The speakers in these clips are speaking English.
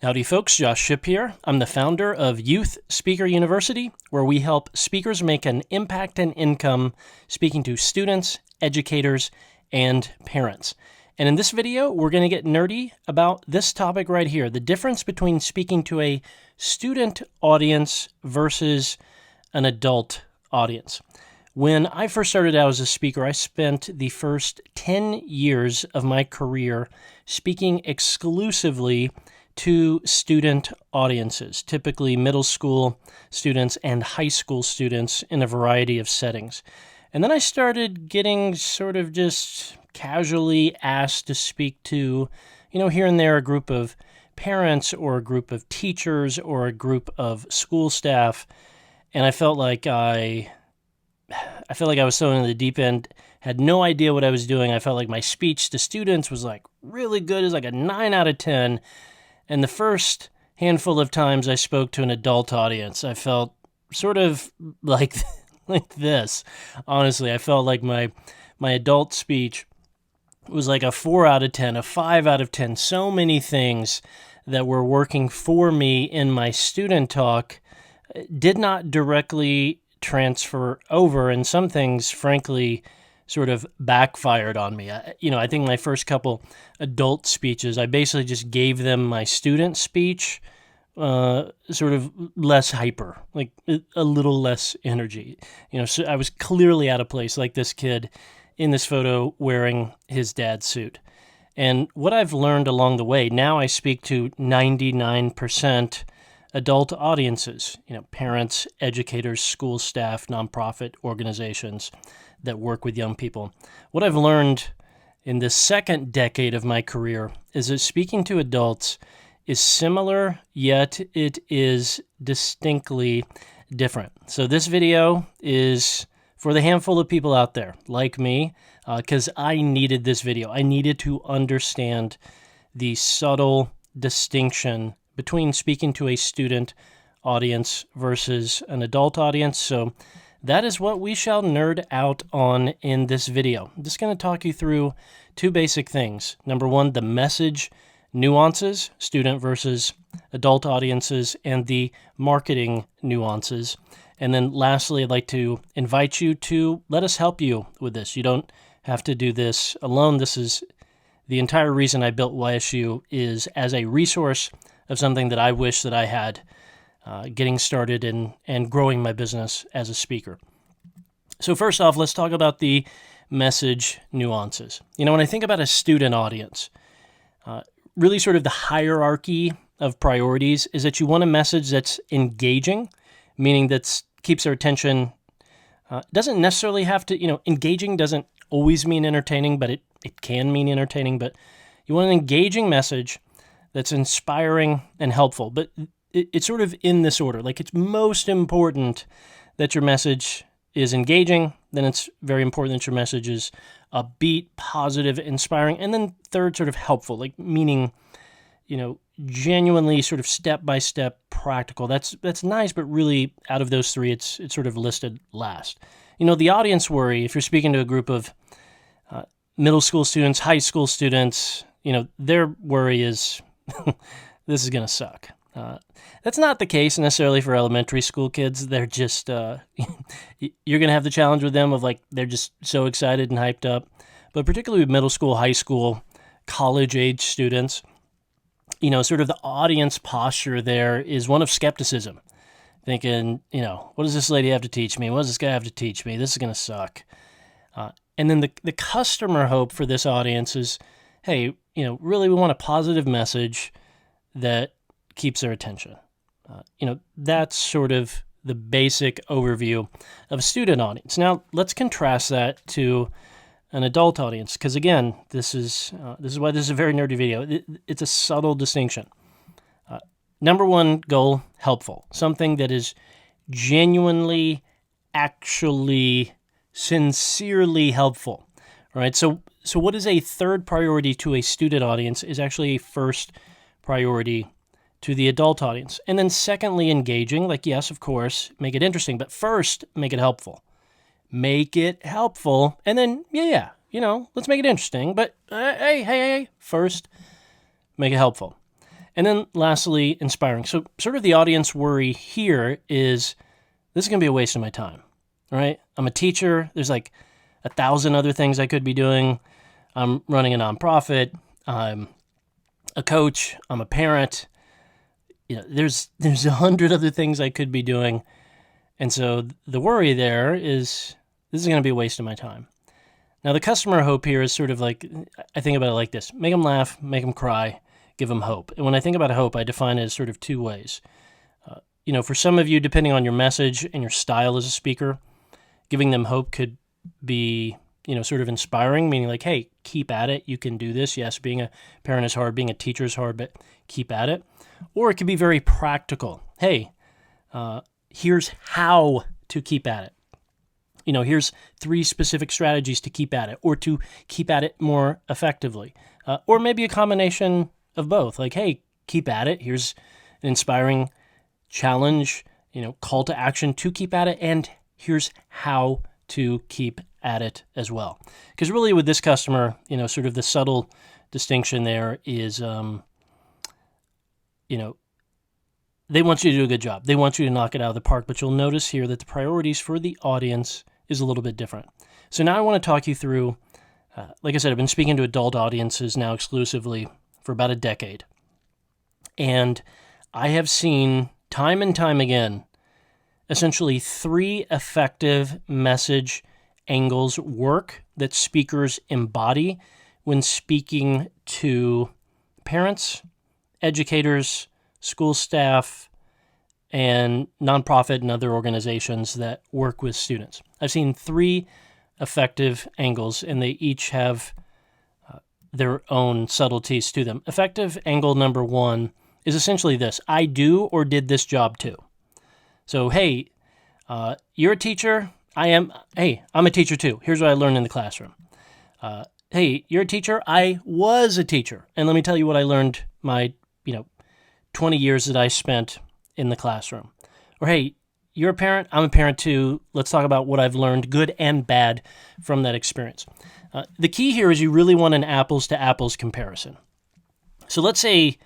Howdy folks, Josh Shipp here. I'm the founder of Youth Speaker University, where we help speakers make an impact and income speaking to students, educators, and parents. And in this video, we're going to get nerdy about this topic right here, the difference between speaking to a student audience versus an adult audience. When I first started out as a speaker, I spent the first 10 years of my career speaking exclusively to student audiences, typically middle school students and high school students in a variety of settings. And then I started getting sort of just casually asked to speak to, here and there a group of parents or a group of teachers or a group of school staff. And I felt like I was thrown in the deep end, had no idea what I was doing. I felt like my speech to students was like really good. It was like a 9 out of 10. And the first handful of times I spoke to an adult audience, I felt sort of like this. Honestly, I felt like my adult speech was like a 4 out of 10, a 5 out of 10. So many things that were working for me in my student talk did not directly transfer over, and some things, frankly, sort of backfired on me. I think my first couple adult speeches, I basically just gave them my student speech, sort of less hyper, like a little less energy. So I was clearly out of place, like this kid in this photo wearing his dad's suit. And what I've learned along the way, now I speak to 99% adult audiences, parents, educators, school staff, nonprofit organizations that work with young people. What I've learned in the second decade of my career is that speaking to adults is similar, yet it is distinctly different. So this video is for the handful of people out there like me, because I needed this video. I needed to understand the subtle distinction between speaking to a student audience versus an adult audience. So that is what we shall nerd out on in this video. I'm just going to talk you through two basic things. Number one, the message nuances, student versus adult audiences, and the marketing nuances. And then lastly, I'd like to invite you to let us help you with this. You don't have to do this alone. This is the entire reason I built YSU, is as a resource of something that I wish that I had getting started and growing my business as a speaker. So first off, let's talk about the message nuances. When I think about a student audience, really sort of the hierarchy of priorities is that you want a message that's engaging, meaning that keeps their attention. Doesn't necessarily have to, engaging doesn't always mean entertaining, but it can mean entertaining. But you want an engaging message that's inspiring and helpful. But it's sort of in this order. Like, it's most important that your message is engaging. Then it's very important that your message is upbeat, positive, inspiring. And then third, sort of helpful, like meaning, genuinely sort of step-by-step practical. That's nice, but really out of those three, it's sort of listed last. The audience worry, if you're speaking to a group of middle school students, high school students, their worry is this is going to suck. That's not the case necessarily for elementary school kids. They're just, you're going to have the challenge with them of they're just so excited and hyped up. But particularly with middle school, high school, college age students, sort of the audience posture there is one of skepticism. Thinking, what does this lady have to teach me? What does this guy have to teach me? This is going to suck. And then the customer hope for this audience is, hey, really we want a positive message that keeps their attention. That's sort of the basic overview of a student audience. Now, let's contrast that to an adult audience, because again, this is why this is a very nerdy video. It's a subtle distinction. Number one goal, helpful. Something that is genuinely, actually, sincerely helpful. All right, so what is a third priority to a student audience is actually a first priority to the adult audience. And then secondly, engaging, yes, of course, make it interesting, but first, make it helpful. Make it helpful, and then, let's make it interesting, but hey, first, make it helpful. And then lastly, inspiring. So sort of the audience worry here is, this is going to be a waste of my time, right? I'm a teacher. There's like 1,000 other things I could be doing. I'm running a nonprofit. I'm a coach. I'm a parent. There's 100 other things I could be doing. And so the worry there is, this is going to be a waste of my time. Now, the customer hope here is sort of like, I think about it like this: make them laugh, make them cry, give them hope. And when I think about hope, I define it as sort of two ways. For some of you, depending on your message and your style as a speaker, giving them hope could be, sort of inspiring, meaning like, hey, keep at it. You can do this. Yes, being a parent is hard. Being a teacher is hard, but keep at it. Or it could be very practical. Hey, here's how to keep at it. Here's 3 specific strategies to keep at it, or to keep at it more effectively. Or maybe a combination of both. Like, hey, keep at it. Here's an inspiring challenge, call to action to keep at it, and here's how to keep at it as well. Because really with this customer, sort of the subtle distinction there is, they want you to do a good job. They want you to knock it out of the park, but you'll notice here that the priorities for the audience is a little bit different. So now I want to talk you through, like I said, I've been speaking to adult audiences now exclusively for about a decade. And I have seen time and time again, essentially 3 effective message angles work that speakers embody when speaking to parents, educators, school staff, and nonprofit and other organizations that work with students. I've seen 3 effective angles, and they each have their own subtleties to them. Effective angle number 1 is essentially this: I do or did this job too. So, hey, you're a teacher. I'm a teacher too. Here's what I learned in the classroom. Hey, you're a teacher. I was a teacher. And let me tell you what I learned my, 20 years that I spent in the classroom. Or, hey, you're a parent. I'm a parent too. Let's talk about what I've learned, good and bad, from that experience. The key here is you really want an apples to apples comparison. So let's say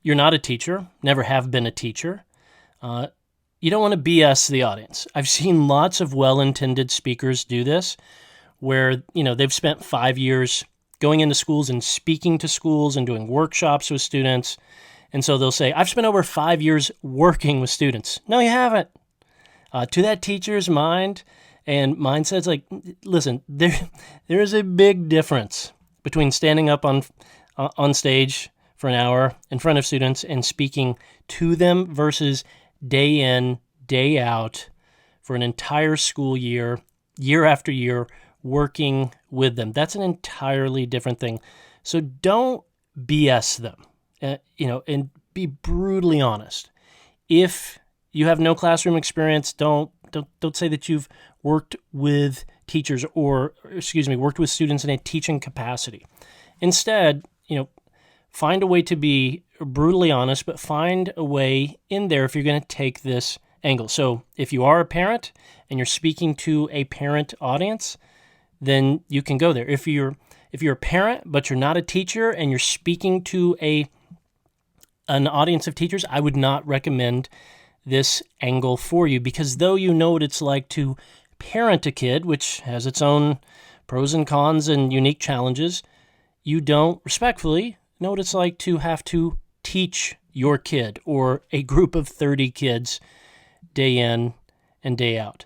you're not a teacher, never have been a teacher. You don't want to BS the audience. I've seen lots of well-intended speakers do this, where, they've spent 5 years going into schools and speaking to schools and doing workshops with students. And so they'll say, I've spent over 5 years working with students. No, you haven't. To that teacher's mind and mindset's like, listen, there is a big difference between standing up on stage for an hour in front of students and speaking to them versus day in, day out for an entire school year, year after year, working with them. That's an entirely different thing. So don't BS them, and be brutally honest. If you have no classroom experience, don't say that you've worked with teachers worked with students in a teaching capacity. Instead, find a way to be brutally honest, but find a way in there if you're going to take this angle. So if you are a parent and you're speaking to a parent audience, then you can go there. If you're a parent but you're not a teacher and you're speaking to an audience of teachers, I would not recommend this angle for you, because though you know what it's like to parent a kid, which has its own pros and cons and unique challenges, you don't respectfully know what it's like to have to teach your kid or a group of 30 kids day in and day out.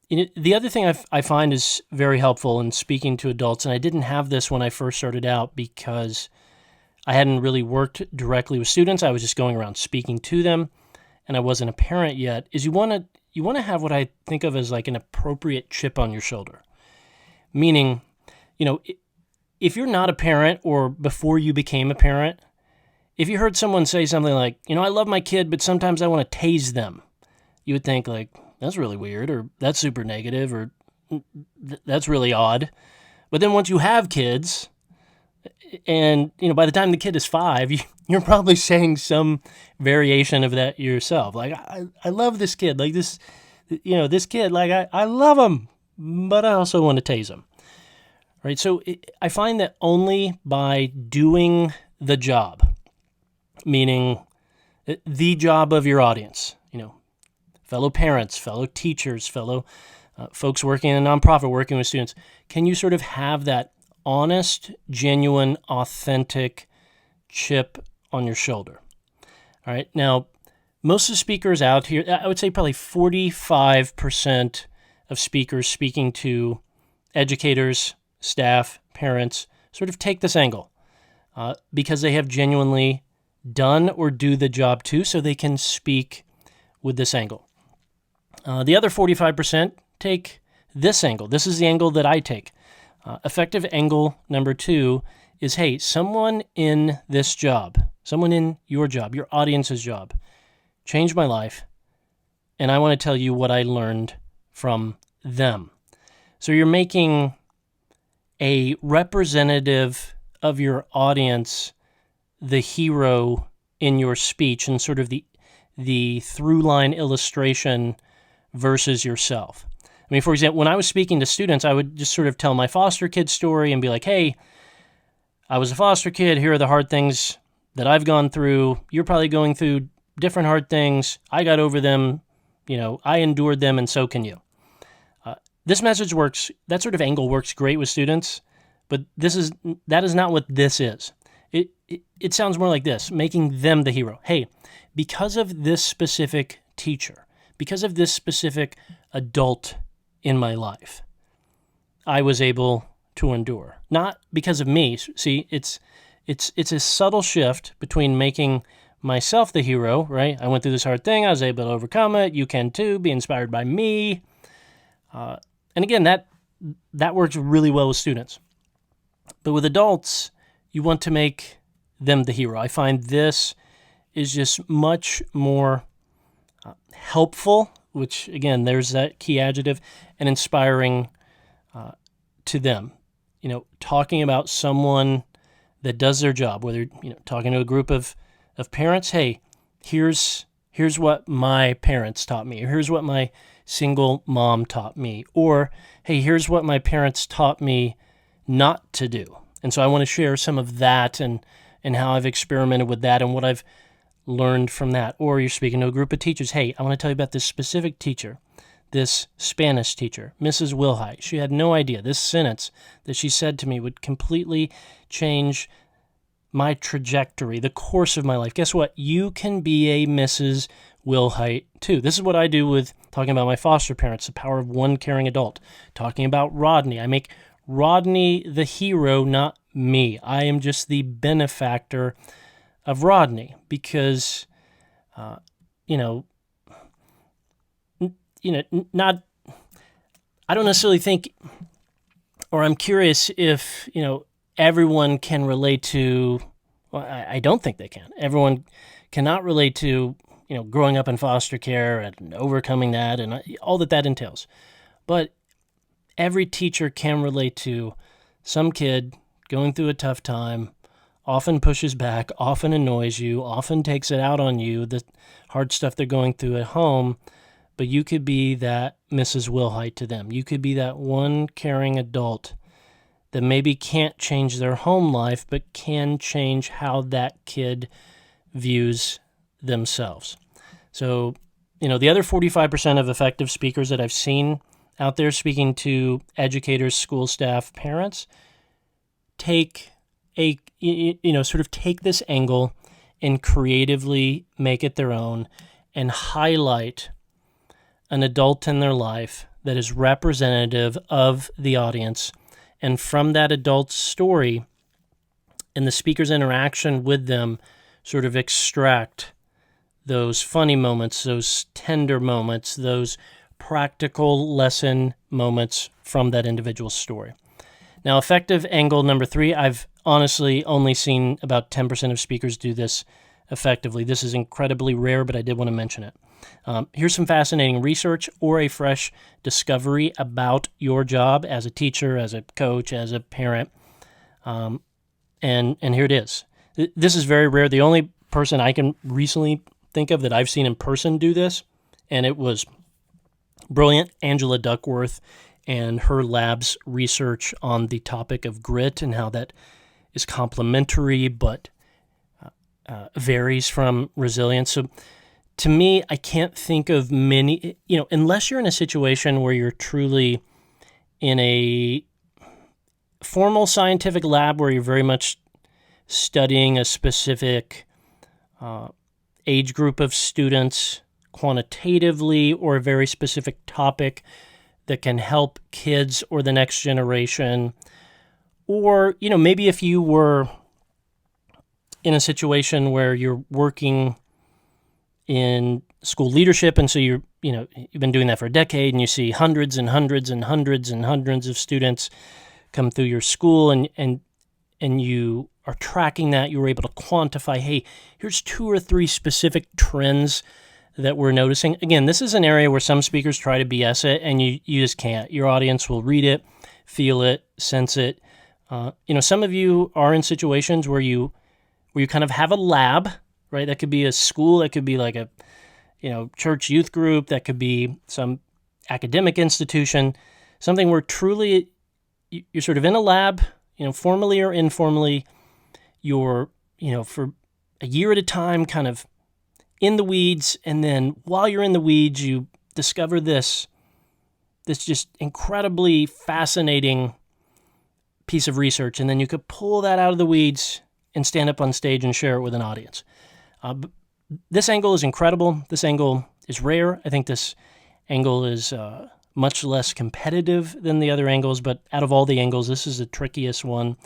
The other thing I find is very helpful in speaking to adults, and I didn't have this when I first started out because I hadn't really worked directly with students. I was just going around speaking to them, and I wasn't a parent yet, is you want to have what I think of as like an appropriate chip on your shoulder. Meaning, if you're not a parent or before you became a parent, if you heard someone say something like, I love my kid, but sometimes I want to tase them, you would think like, that's really weird, or that's super negative, or that's really odd. But then once you have kids, and by the time the kid is 5, you're probably saying some variation of that yourself. Like, I love this kid, like this, this kid, like I love him, but I also want to tase him. Right? So I find that only by doing the job, meaning the job of your audience, fellow parents, fellow teachers, fellow folks working in a nonprofit, working with students. Can you sort of have that honest, genuine, authentic chip on your shoulder? All right. Now, most of the speakers out here, I would say probably 45% of speakers speaking to educators, staff, parents, sort of take this angle because they have genuinely done or do the job too, so they can speak with this angle. The other 45% take this angle. This is the angle that I take. Effective angle number 2 is, hey, someone in this job, someone in your job, your audience's job, changed my life, and I want to tell you what I learned from them. So you're making a representative of your audience the hero in your speech and sort of the through-line illustration versus yourself. I mean, for example, when I was speaking to students, I would just sort of tell my foster kid story and be like, hey, I was a foster kid. Here are the hard things that I've gone through. You're probably going through different hard things. I got over them. I endured them, and so can you. This message works. That sort of angle works great with students, but that is not what this is. It sounds more like this, making them the hero. Hey, because of this specific teacher, because of this specific adult in my life, I was able to endure. Not because of me. See, it's a subtle shift between making myself the hero, right? I went through this hard thing. I was able to overcome it. You can too. Be inspired by me. And again, that works really well with students. But with adults, you want to make them the hero. I find this is just much more helpful, which again, there's that key adjective, and inspiring to them. Talking about someone that does their job, whether talking to a group of parents, hey, here's what my parents taught me, or here's what my single mom taught me, or hey, here's what my parents taught me not to do. And so I want to share some of that and how I've experimented with that and what I've learned from that. Or you're speaking to a group of teachers, hey, I want to tell you about this specific teacher, this Spanish teacher, Mrs. Wilhite. She had no idea this sentence that she said to me would completely change my trajectory, the course of my life. Guess what? You can be a Mrs. Wilhite too. This is what I do with talking about my foster parents, the power of one caring adult. Talking about Rodney. I make Rodney the hero, not me. I am just the benefactor of Rodney because, not, I don't necessarily think, or I'm curious if, everyone can relate to, well, I don't think they can. Everyone cannot relate to, growing up in foster care and overcoming that and all that entails. But every teacher can relate to some kid going through a tough time, often pushes back, often annoys you, often takes it out on you, the hard stuff they're going through at home, but you could be that Mrs. Wilhite to them. You could be that one caring adult that maybe can't change their home life, but can change how that kid views themselves. So, the other 45% of effective speakers that I've seen out there speaking to educators, school staff, parents, take take this angle and creatively make it their own and highlight an adult in their life that is representative of the audience. And from that adult's story and the speaker's interaction with them, sort of extract those funny moments, those tender moments, those practical lesson moments from that individual's story. Now, effective angle number 3, I've honestly only seen about 10% of speakers do this effectively. This is incredibly rare, but I did want to mention it. Here's some fascinating research or a fresh discovery about your job as a teacher, as a coach, as a parent. And here it is. This is very rare. The only person I can recently think of that I've seen in person do this, and it was brilliant, Angela Duckworth and her lab's research on the topic of grit and how that is complementary but varies from resilience. So to me, I can't think of many, unless you're in a situation where you're truly in a formal scientific lab where you're very much studying a specific age group of students quantitatively, or a very specific topic that can help kids or the next generation. Or, maybe if you were in a situation where you're working in school leadership, and so you've been doing that for a decade, and you see hundreds and hundreds and hundreds and hundreds of students come through your school, and you are tracking that, you were able to quantify, hey, here's 2 or 3 specific trends that we're noticing. Again, this is an area where some speakers try to BS it, and you just can't. Your audience will read it, feel it, sense it. Some of you are in situations where you kind of have a lab, right? That could be a school, that could be like a church youth group, that could be some academic institution, something where truly you're sort of in a lab, formally or informally, you're, for a year at a time, kind of in the weeds, and then while you're in the weeds, you discover this just incredibly fascinating piece of research, and then you could pull that out of the weeds and stand up on stage and share it with an audience. This angle is incredible. This angle is rare. I think this angle is much less competitive than the other angles, but out of all the angles, this is the trickiest one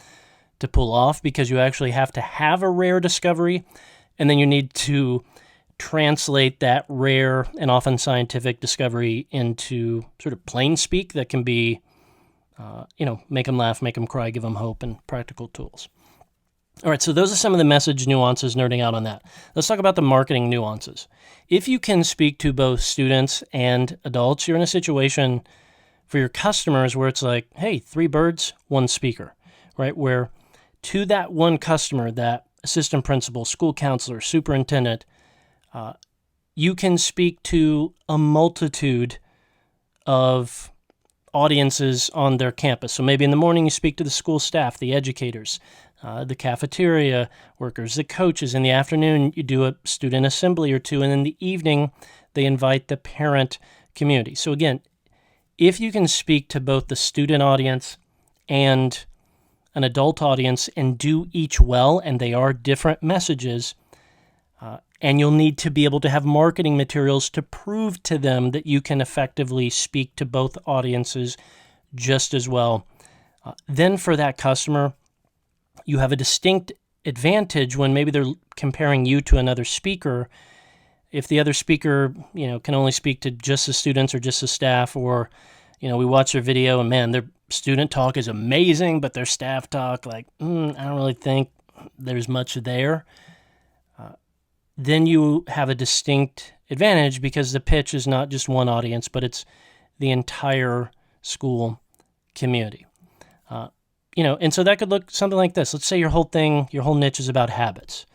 to pull off, because you actually have to have a rare discovery, and then you need to translate that rare and often scientific discovery into sort of plain speak that can be, make them laugh, make them cry, give them hope, and practical tools. All right, so those are some of the message nuances, nerding out on that. Let's talk about the marketing nuances. If you can speak to both students and adults, you're in a situation for your customers where it's like, hey, 3 birds, 1 speaker, right? Where to that one customer, that assistant principal, school counselor, superintendent, you can speak to a multitude of audiences on their campus. So maybe in the morning you speak to the school staff, the educators, the cafeteria workers, the coaches. In the afternoon you do a student assembly or 2, and in the evening they invite the parent community. So again, if you can speak to both the student audience and an adult audience and do each well, and they are different messages, and you'll need to be able to have marketing materials to prove to them that you can effectively speak to both audiences just as well. Then for that customer, you have a distinct advantage when maybe they're comparing you to another speaker. If the other speaker, can only speak to just the students or just the staff, or, we watch their video and man, their student talk is amazing, but their staff talk, I don't really think there's much there. Then you have a distinct advantage because the pitch is not just one audience, but it's the entire school community. And so that could look something like this. Let's say your whole niche is about habits.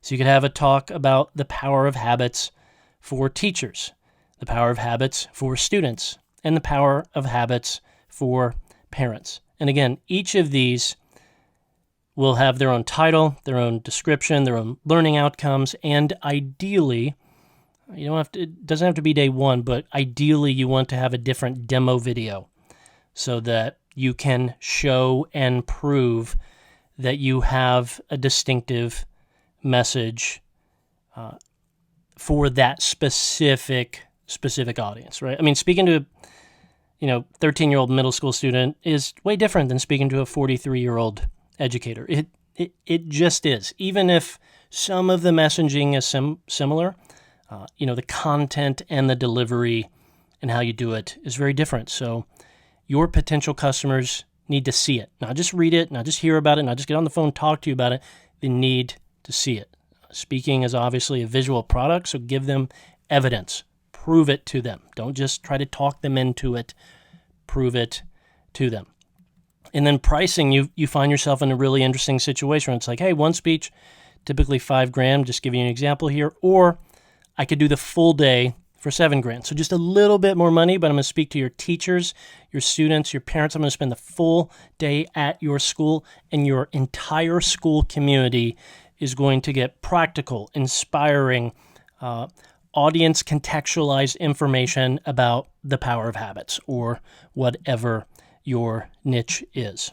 So you could have a talk about the power of habits for teachers, the power of habits for students, and the power of habits for parents. And again, each of these will have their own title, their own description, their own learning outcomes, and ideally, it doesn't have to be day 1, but ideally you want to have a different demo video so that you can show and prove that you have a distinctive message for that specific audience, right? I mean, speaking to 13-year-old middle school student is way different than speaking to a 43-year-old educator. It just is. Even if some of the messaging is similar, the content and the delivery and how you do it is very different. So your potential customers need to see it, not just read it, not just hear about it, not just get on the phone, talk to you about it. They need to see it. Speaking is obviously a visual product, so give them evidence. Prove it to them. Don't just try to talk them into it. Prove it to them. And then pricing, you find yourself in a really interesting situation. It's like, hey, one speech, typically $5,000, just giving you an example here. Or I could do the full day for $7,000. So just a little bit more money, but I'm going to speak to your teachers, your students, your parents. I'm going to spend the full day at your school, and your entire school community is going to get practical, inspiring, audience contextualized information about the power of habits or whatever your niche is.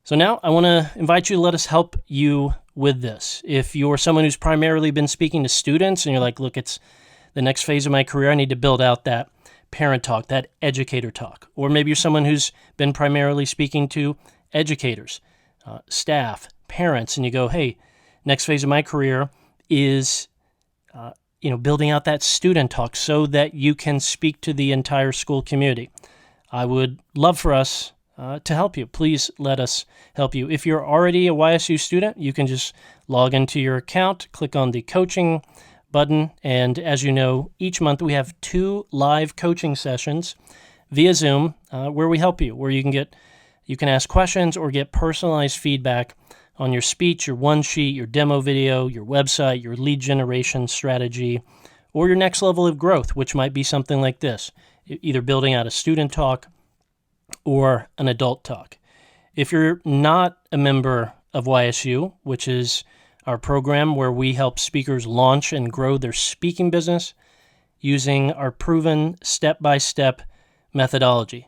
So now I want to invite you to let us help you with this. If you're someone who's primarily been speaking to students and you're like, look, it's the next phase of my career, I need to build out that parent talk, that educator talk. Or maybe you're someone who's been primarily speaking to educators, staff, parents, and you go, hey, next phase of my career is building out that student talk so that you can speak to the entire school community. I would love for us to help you. Please let us help you. If you're already a YSU student, you can just log into your account, click on the coaching button, and as you know, each month we have 2 live coaching sessions via Zoom where we help you, where you can ask questions or get personalized feedback on your speech, your one sheet, your demo video, your website, your lead generation strategy, or your next level of growth, which might be something like this, either building out a student talk or an adult talk. If you're not a member of YSU, which is our program where we help speakers launch and grow their speaking business using our proven step-by-step methodology.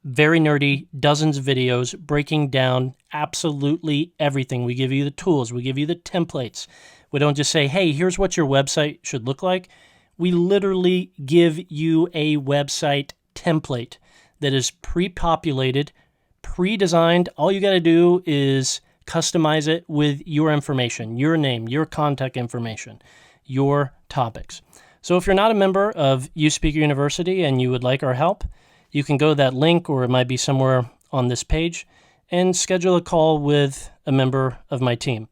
Very nerdy, dozens of videos breaking down absolutely everything. We give you the tools. We give you the templates. We don't just say, hey, here's what your website should look like. We literally give you a website template that is pre-populated, pre-designed. All you got to do is customize it with your information, your name, your contact information, your topics. So if you're not a member of Youth Speaker University and you would like our help, you can go to that link, or it might be somewhere on this page, and schedule a call with a member of my team.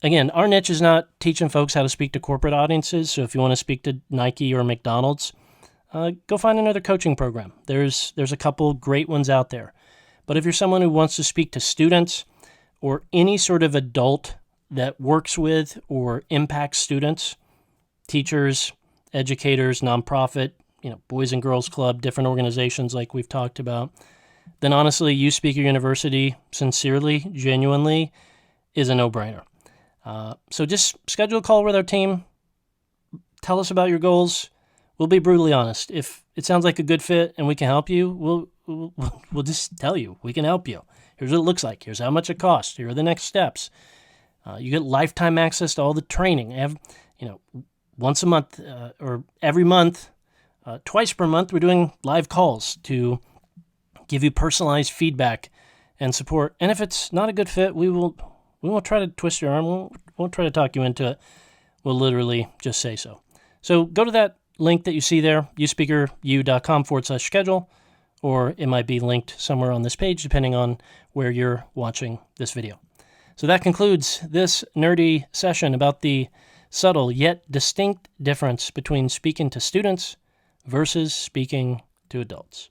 Again, our niche is not teaching folks how to speak to corporate audiences, so if you want to speak to Nike or McDonald's, go find another coaching program. There's a couple great ones out there. But if you're someone who wants to speak to students or any sort of adult that works with or impacts students, teachers, educators, nonprofit, Boys and Girls Club, different organizations like we've talked about, then honestly, Youth Speaker University, sincerely, genuinely, is a no-brainer. So just schedule a call with our team. Tell us about your goals. We'll be brutally honest. If it sounds like a good fit and we can help you, we'll just tell you we can help you. Here's what it looks like. Here's how much it costs. Here are the next steps. You get lifetime access to all the training. I have, once a month or every month, twice per month, we're doing live calls to give you personalized feedback and support. And if it's not a good fit, we won't try to twist your arm. We won't try to talk you into it. We'll literally just say so. So go to that link that you see there, youthspeakeru.com/schedule, or it might be linked somewhere on this page, depending on where you're watching this video. So that concludes this nerdy session about the subtle yet distinct difference between speaking to students versus speaking to adults.